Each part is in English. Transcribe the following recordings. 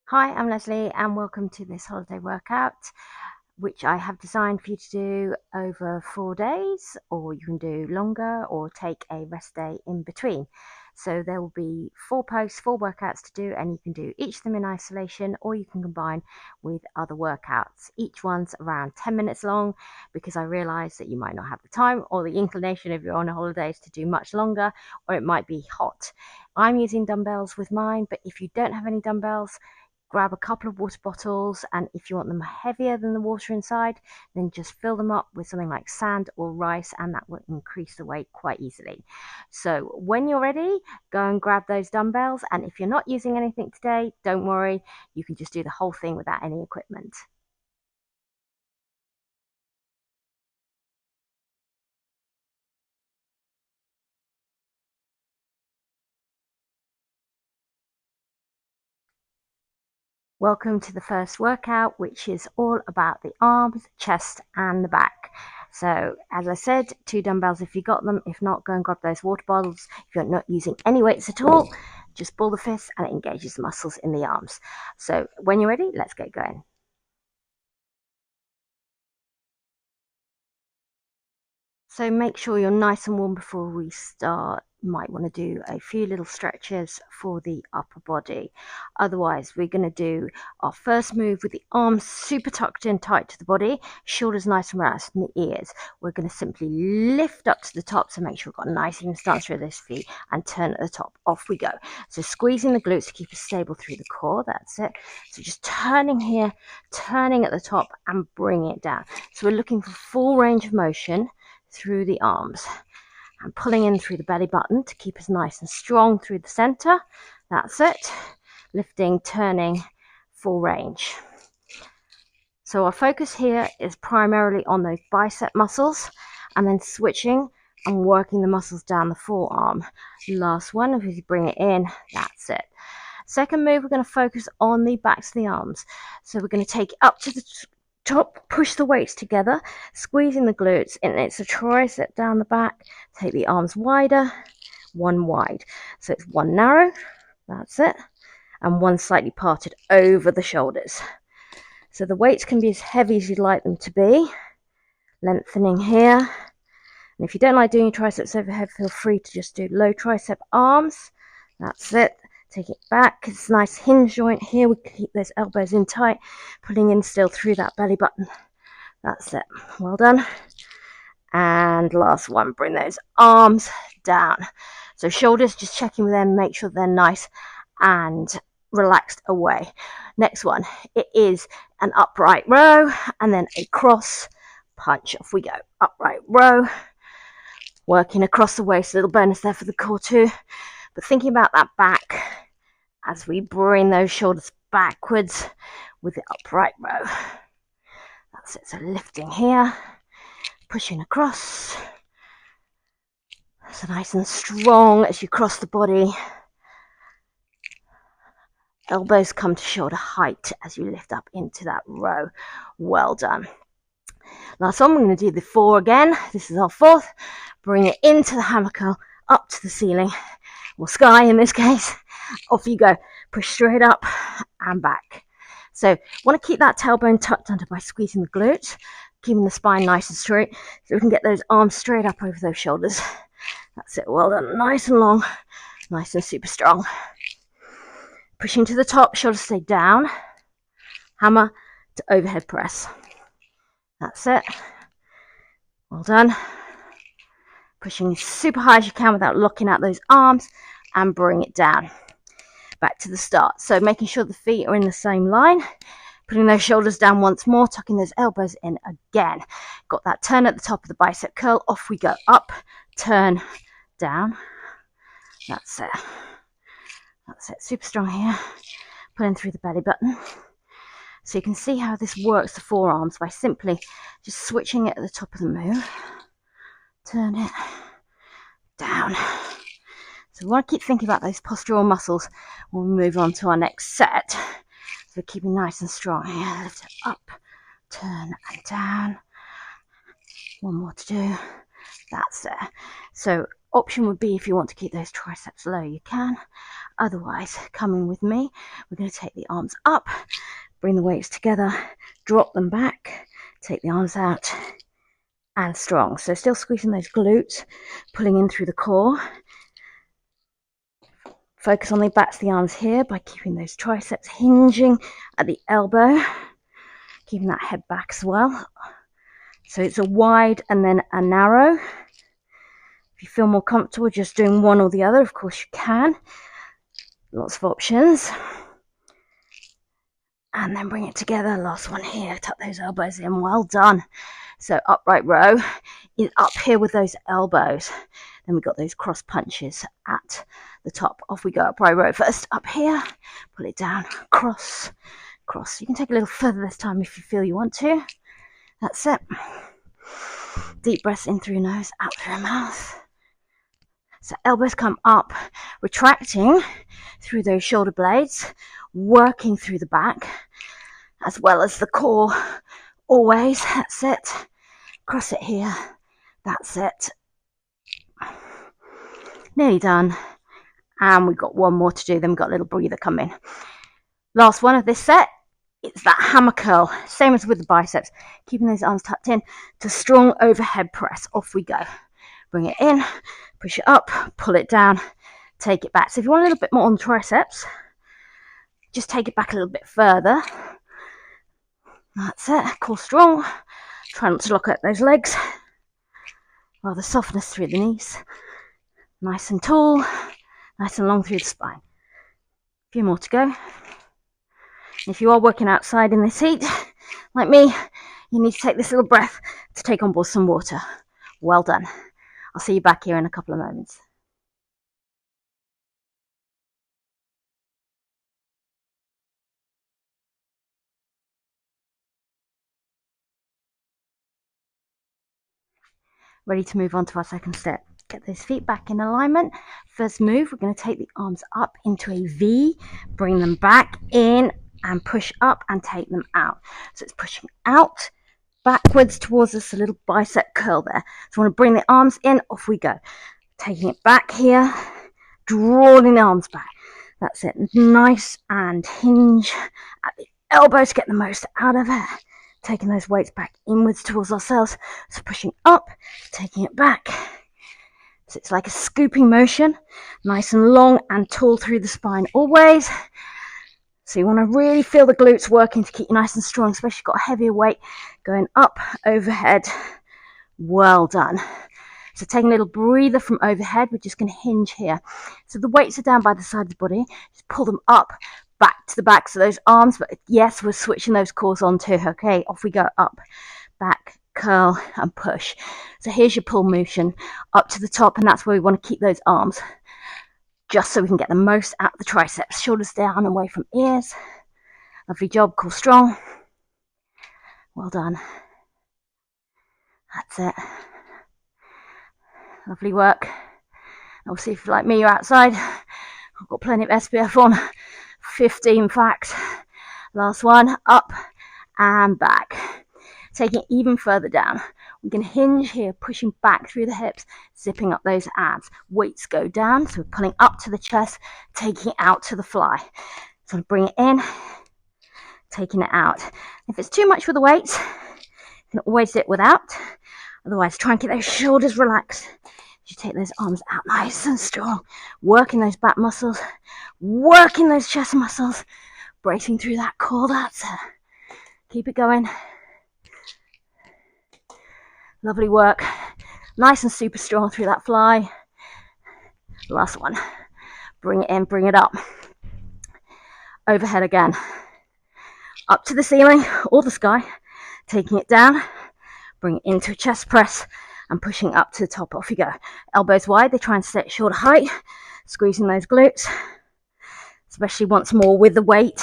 Hi, I'm Leslie and welcome to this holiday workout, which I have designed for you to do over 4 days, or you can do longer or take a rest day in between. So there will be 4 posts, 4 workouts to do, and you can do each of them in isolation or you can combine with other workouts. Each one's around 10 minutes long because I realize that you might not have the time or the inclination if you're on holidays to do much longer, or it might be hot. I'm using dumbbells with mine, but if you don't have any dumbbells, grab a couple of water bottles, and if you want them heavier than the water inside, then just fill them up with something like sand or rice, and that will increase the weight quite easily. So when you're ready, go and grab those dumbbells, and if you're not using anything today, don't worry, you can just do the whole thing without any equipment. Welcome to the first workout, which is all about the arms, chest, and the back. So, as I said, 2 dumbbells if you got them. If not, go and grab those water bottles. If you're not using any weights at all, just ball the fist and it engages the muscles in the arms. So, when you're ready, let's get going. So make sure you're nice and warm before we start. You might want to do a few little stretches for the upper body. Otherwise, we're going to do our first move with the arms super tucked in tight to the body, shoulders nice and relaxed, and the ears. We're going to simply lift up to the top, so make sure we've got a nice even stance through this feet, and turn at the top. Off we go. So squeezing the glutes to keep us stable through the core. That's it. So just turning here, turning at the top, and bring it down. So we're looking for full range of motion through the arms and pulling in through the belly button to keep us nice and strong through the center. That's it. Lifting, turning, full range. So our focus here is primarily on those bicep muscles, and then switching and working the muscles down the forearm. Last one, if you bring it in, that's it. Second move, we're going to focus on the backs of the arms. So we're going to take it up to the top, push the weights together, squeezing the glutes, and it's a tricep down the back. Take the arms wider, one wide. So it's one narrow, that's it, and one slightly parted over the shoulders. So the weights can be as heavy as you'd like them to be. Lengthening here. And if you don't like doing triceps overhead, feel free to just do low tricep arms. That's it. Take it back. It's a nice hinge joint here. We keep those elbows in tight, pulling in still through that belly button. That's it. Well done. And last one, bring those arms down. So shoulders, just checking with them, make sure they're nice and relaxed away. Next one, it is an upright row and then a cross punch. Off we go. Upright row, working across the waist. A little bonus there for the core too. But thinking about that back as we bring those shoulders backwards with the upright row. That's it. So lifting here, pushing across. So nice and strong as you cross the body. Elbows come to shoulder height as you lift up into that row. Well done. Last one, we're going to do the 4 again. This is our 4th. Bring it into the hammer curl, up to the ceiling, or sky in this case. Off you go. Push straight up and back. So want to keep that tailbone tucked under by squeezing the glutes, keeping the spine nice and straight, so we can get those arms straight up over those shoulders. That's it. Well done. Nice and long, nice and super strong. Pushing to the top, shoulders stay down. Hammer to overhead press. That's it. Well done. Pushing super high as you can without locking out those arms, and bring it down. Back to the start. So making sure the feet are in the same line. Putting those shoulders down once more, tucking those elbows in again. Got that turn at the top of the bicep curl. Off we go. Up, turn, down. That's it. That's it. Super strong here. Pulling through the belly button. So you can see how this works the forearms by simply just switching it at the top of the move. Turn it down. So we want to keep thinking about those postural muscles when we move on to our next set. So we're keeping nice and strong here. Lift it up, turn and down. One more to do. That's it. So option would be, if you want to keep those triceps low, you can. Otherwise, coming with me, we're going to take the arms up, bring the weights together, drop them back, take the arms out, and strong. So still squeezing those glutes, pulling in through the core. Focus on the backs of the arms here by keeping those triceps hinging at the elbow, keeping that head back as well. So it's a wide and then a narrow. If you feel more comfortable just doing one or the other, of course you can. Lots of options. And then bring it together. Last one here. Tuck those elbows in. Well done. So upright row is up here with those elbows. Then we've got those cross punches at the top. Off we go. Upright row first. Up here. Pull it down. Cross. Cross. You can take a little further this time if you feel you want to. That's it. Deep breaths in through your nose, out through your mouth. So elbows come up, retracting through those shoulder blades, working through the back, as well as the core. Always. That's it. Cross it here. That's it. Nearly done. And we've got one more to do. Then we've got a little breather coming. Last one of this set. It's that hammer curl, same as with the biceps, keeping those arms tucked in to strong overhead press. Off we go. Bring it in, push it up, pull it down, take it back. So if you want a little bit more on the triceps, just take it back a little bit further. That's it. Core strong. Try not to lock out those legs. Rather softness through the knees. Nice and tall, nice and long through the spine. A few more to go. If you are working outside in this heat, like me, you need to take this little breath to take on board some water. Well done. I'll see you back here in a couple of moments. Ready to move on to our second step. Get those feet back in alignment. First move, we're going to take the arms up into a V, bring them back in, and push up and take them out. So it's pushing out, backwards towards us, a little bicep curl there. So I want to bring the arms in, off we go. Taking it back here, drawing the arms back. That's it. Nice and hinge at the elbows, get the most out of it. Taking those weights back inwards towards ourselves. So pushing up, taking it back. So it's like a scooping motion, nice and long and tall through the spine always. So you want to really feel the glutes working to keep you nice and strong, especially if you've got a heavier weight going up overhead. Well done. So taking a little breather from overhead, we're just going to hinge here. So the weights are down by the side of the body. Just pull them up, back to the backs of those arms. But yes, we're switching those cores on too. Okay, off we go. Up, back, curl, and push. So here's your pull motion up to the top, and that's where we want to keep those arms, just so we can get the most out of the triceps. Shoulders down, away from ears. Lovely job. Core strong. Well done. That's it. Lovely work. Obviously, if you're like me, you're outside. I've got plenty of SPF on. 15 facts. Last one. Up and back. Taking it even further down. We can hinge here, pushing back through the hips, zipping up those abs. Weights go down, so we're pulling up to the chest, taking it out to the fly. So bring it in, taking it out. If it's too much for the weights, you can always do it without. Otherwise, try and keep those shoulders relaxed. You take those arms out nice and strong, working those back muscles, working those chest muscles, bracing through that core. That's it. Keep it going. Lovely work. Nice and super strong through that fly. Last one. Bring it in, bring it up. Overhead again. Up to the ceiling or the sky. Taking it down. Bring it into a chest press and pushing up to the top. Off you go. Elbows wide. They try and stay at shoulder height. Squeezing those glutes. Especially once more with the weight.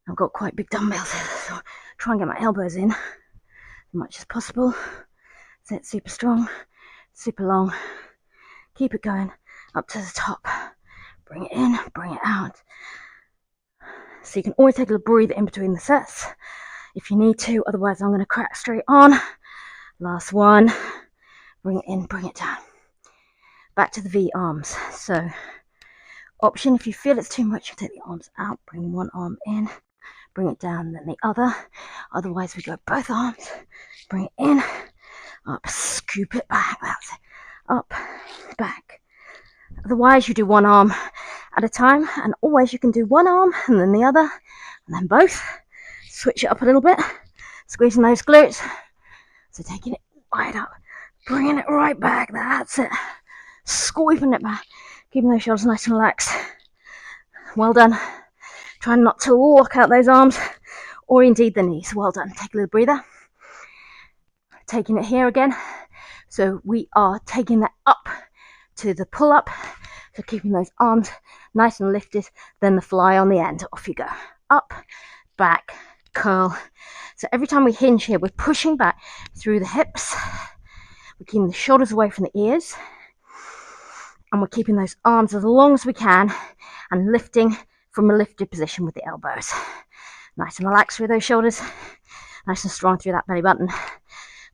I've got quite big dumbbells here, so try and get my elbows in as much as possible. Sit super strong, super long. Keep it going up to the top. Bring it in, bring it out. So you can always take a little breather in between the sets if you need to. Otherwise, I'm going to crack straight on. Last one. Bring it in, bring it down. back to the V arms. So option, if you feel it's too much, you take the arms out, bring one arm in, bring it down, then the other. Otherwise we go both arms, bring it in, up, scoop it back, that's it, up, back. Otherwise you do one arm at a time, and always you can do one arm and then the other and then both. Switch it up a little bit, squeezing those glutes. So taking it right up, bringing it right back, that's it, sweeping it back, keeping those shoulders nice and relaxed. Well done. Try not to lock out those arms or indeed the knees. Well done. Take a little breather. Taking it here again. So we are taking that up to the pull up. So keeping those arms nice and lifted, then the fly on the end. Off you go. Up, back, curl. So every time we hinge here, we're pushing back through the hips. We're keeping the shoulders away from the ears. And we're keeping those arms as long as we can and lifting from a lifted position with the elbows. Nice and relaxed through those shoulders. Nice and strong through that belly button.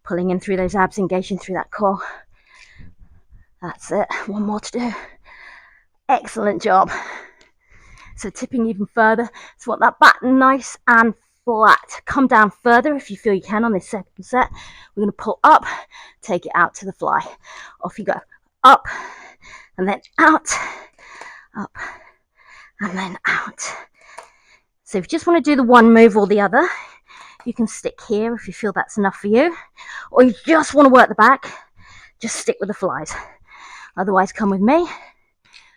Pulling in through those abs, engaging through that core. That's it. One more to do. Excellent job. So tipping even further. So want that back nice and flat. Come down further if you feel you can on this second set. We're going to pull up, take it out to the fly. Off you go. Up and then out. Up and then out. So if you just want to do the one move or the other, you can stick here if you feel that's enough for you. Or you just want to work the back, just stick with the flies. Otherwise, come with me.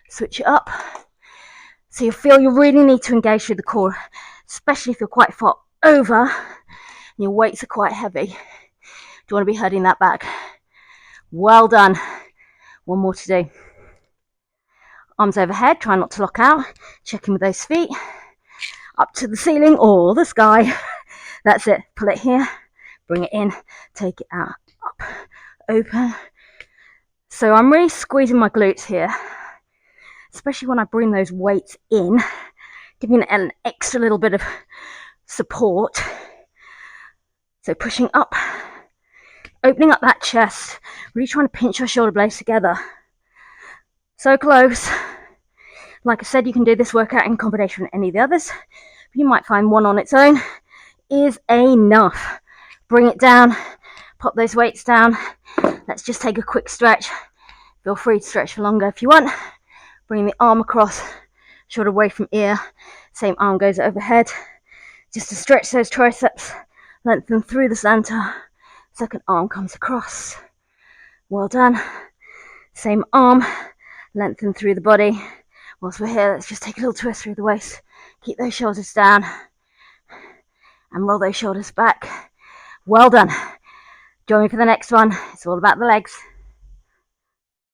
Switch it up. So you feel you really need to engage through the core, especially if you're quite far over and your weights are quite heavy. Do you want to be hurting that back? Well done. One more to do. Arms overhead, try not to lock out. Checking with those feet. Up to the ceiling or the sky. That's it. Pull it here. Bring it in. Take it out. Up. Open. So I'm really squeezing my glutes here. Especially when I bring those weights in. Giving it an extra little bit of support. So pushing up. Opening up that chest. Really trying to pinch your shoulder blades together. So close. Like I said, you can do this workout in combination with any of the others. But you might find one on its own is enough. Bring it down. Pop those weights down. Let's just take a quick stretch. Feel free to stretch for longer if you want. Bring the arm across, shoulder away from ear. Same arm goes overhead. Just to stretch those triceps. Lengthen through the center. Second arm comes across. Well done. Same arm. Lengthen through the body. Whilst we're here, let's just take a little twist through the waist. Keep those shoulders down. And roll those shoulders back. Well done. Join me for the next one. It's all about the legs.